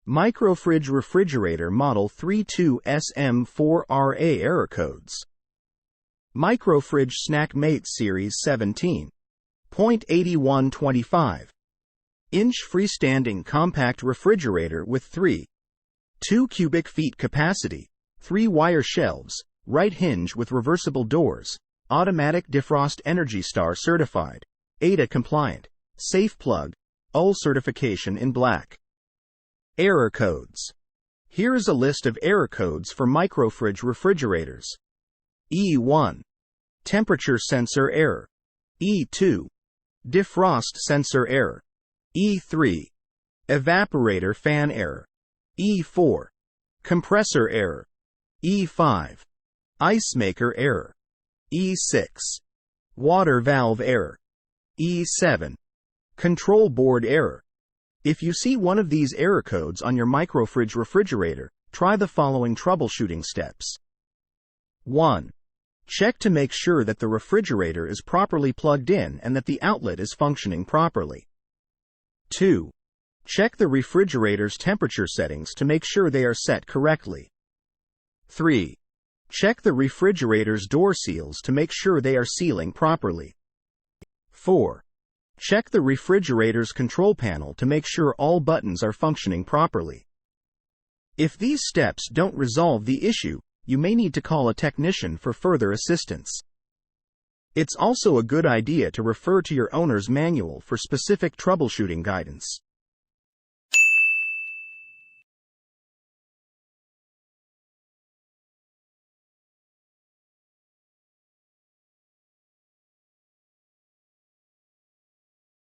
MicroFridge refrigerator model 32SM4RA error codes. MicroFridge Snackmate Series 17.8125 inch freestanding compact refrigerator with 3.2 cubic feet capacity, 3 wire shelves, right hinge with reversible doors, automatic defrost Energy Star certified, ADA compliant, safe plug, UL certification in black. Error codes. Here is a list of error codes for MicroFridge refrigerators. E1. Temperature sensor error. E2. Defrost sensor error. E3. Evaporator fan error. E4. Compressor error. E5. Ice maker error. E6. Water valve error. E7. Control board error. If you see one of these error codes on your MicroFridge refrigerator, try the following troubleshooting steps. 1. Check to make sure that the refrigerator is properly plugged in and that the outlet is functioning properly. 2. Check the refrigerator's temperature settings to make sure they are set correctly. 3. Check the refrigerator's door seals to make sure they are sealing properly. 4. Check the refrigerator's control panel to make sure all buttons are functioning properly. If these steps don't resolve the issue, you may need to call a technician for further assistance. It's also a good idea to refer to your owner's manual for specific troubleshooting guidance.